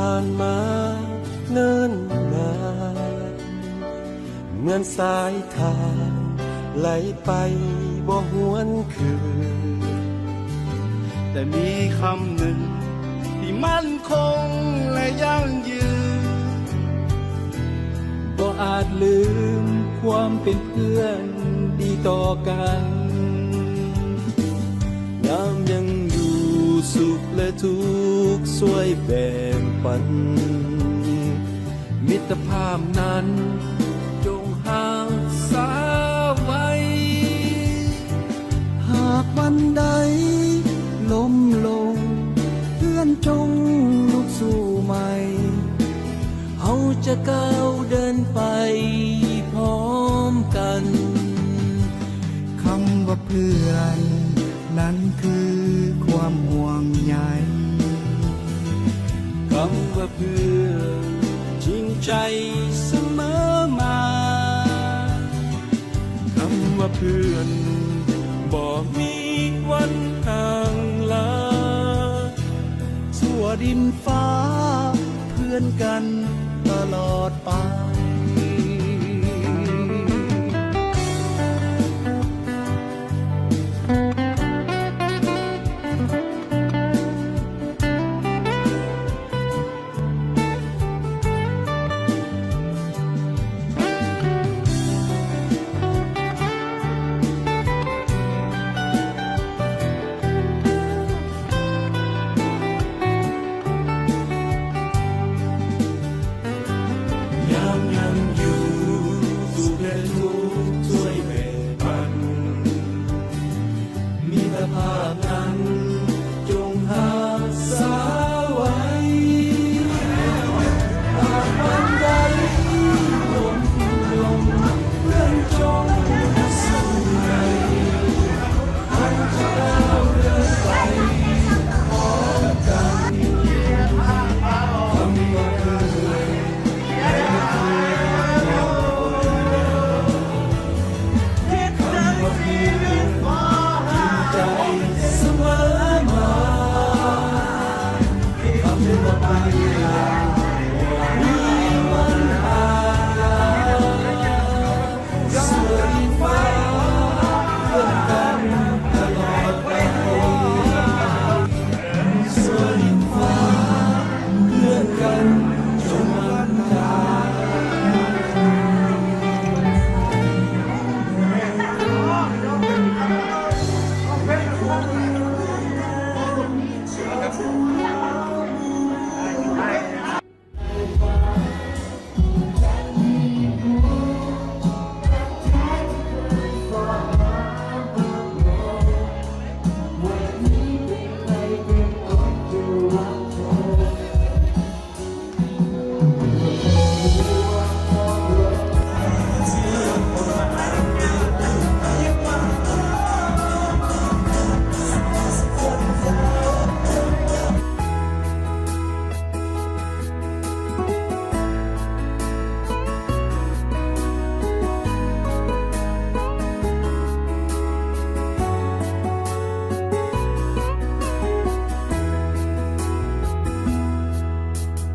ผ่านมาเนิ่นนานเหมือนสายทางไหลไปบ่หวนคืนแต่มีคำหนึ่งที่มั่นคงและยั่งยืนบ่อาจลืมความเป็นเพื่อนดีต่อกันยามยังอยู่สุขและทุกข์ช่วยแบ่งปันมิตรภาพนั้นจงหาสาไว้หากวันใดล้มลงเพื่อนจงลุกสู้ใหม่เฮาจะก้าวเดินไปพร้อมกันคำว่าเพื่อนนั้นคือความห่วงใยคำว่าเพื่อนจริงใจเสมอมาคำว่าเพื่อนบอกมีวันห่างลาทั่วดินฟ้าเพื่อนกันตลอดไป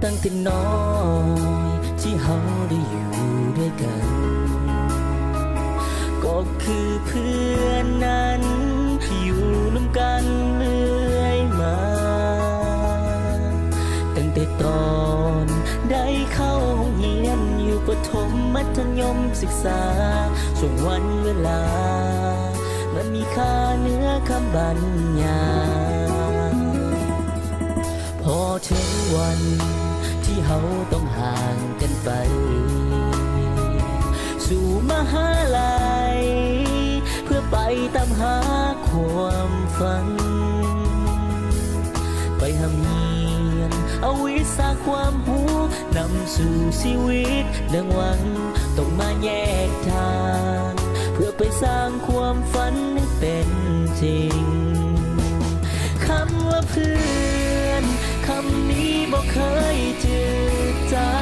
ตั้งแต่น้อยที่เฮาได้อยู่ด้วยกัน ก็คือเพื่อนนั้นอยู่นำกันเรื่อยมาตั้งแต่ตอนได้เข้าห้องเรียนอยู่ประถมมัธยมศึกษาช่วงวันเวลามันมีค่าเหนือคำบรรยายพอถึงวันที่เฮาต้องห่างกันไปสู่มหาลัยเพื่อไปตามหาความฝันไปหำเฮียนเอาวิชาความรู้นำสู่ชีวิตดังหวังต้องมาแยกทางเพื่อไปสร้างความฝันให้เป็นจริงคำว่าเพื่อนคำนี้บ่เคยจืดจา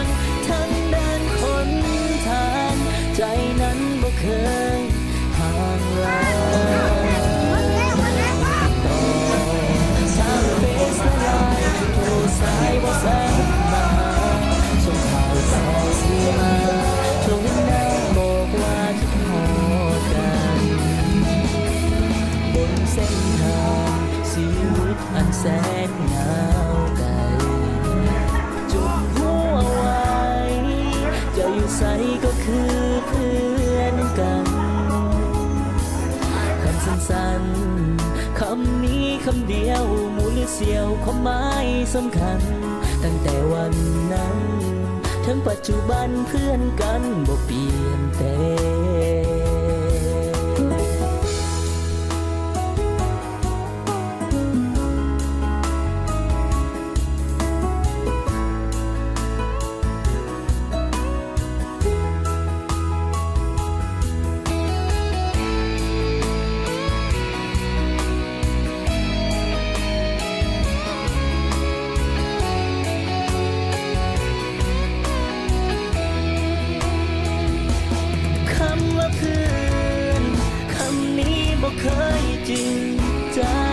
งทั้งด้านคนทางใจนั้นบ่เคยห่างลาต่อทางเฟซไลน์โทรสาย ก็คือเพื่อนกันคำสั้นๆคำนี้คำเดียวหมูหรือเสียวความหมายสำคัญตั้งแต่วันนั้นถึงปัจจุบันเพื่อนกันบ่เปลี่ยนแปลงคำว่าเพื่อนคำนี้บ่เคยจริงจั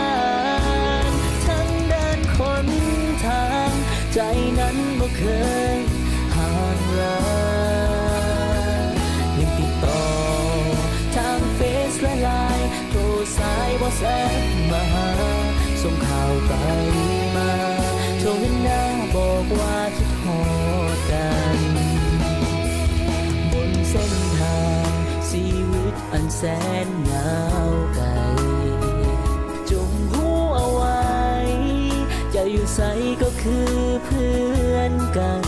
งทั้งด้านคนทางใจนั้นบ่เคยห่างลายังติดต่อทางเฟซและไลน์โทรสายบ่แซดมาหาส่งข่าวไปมาโทรเห็นหน้าบอกว่าคิดฮอดกันบนเส้นทางชีวิตอันแสนยาวไกลจงรู้เอาไว้จะอยู่ใสก็คือเพื่อนกัน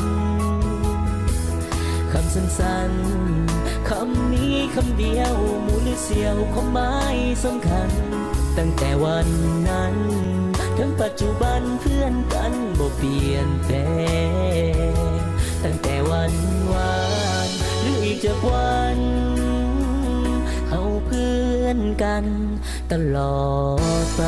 คำสั้นๆคำนี้คำเดียวหมูหรือเสียวความหมายสำคัญตั้งแต่วันนั้นถึงปัจจุบันเพื่อนกันบ่เปลี่ยนแปลงตั้งแต่วันวานหรืออีกจะวันเอาเพื่อนกันตลอดไป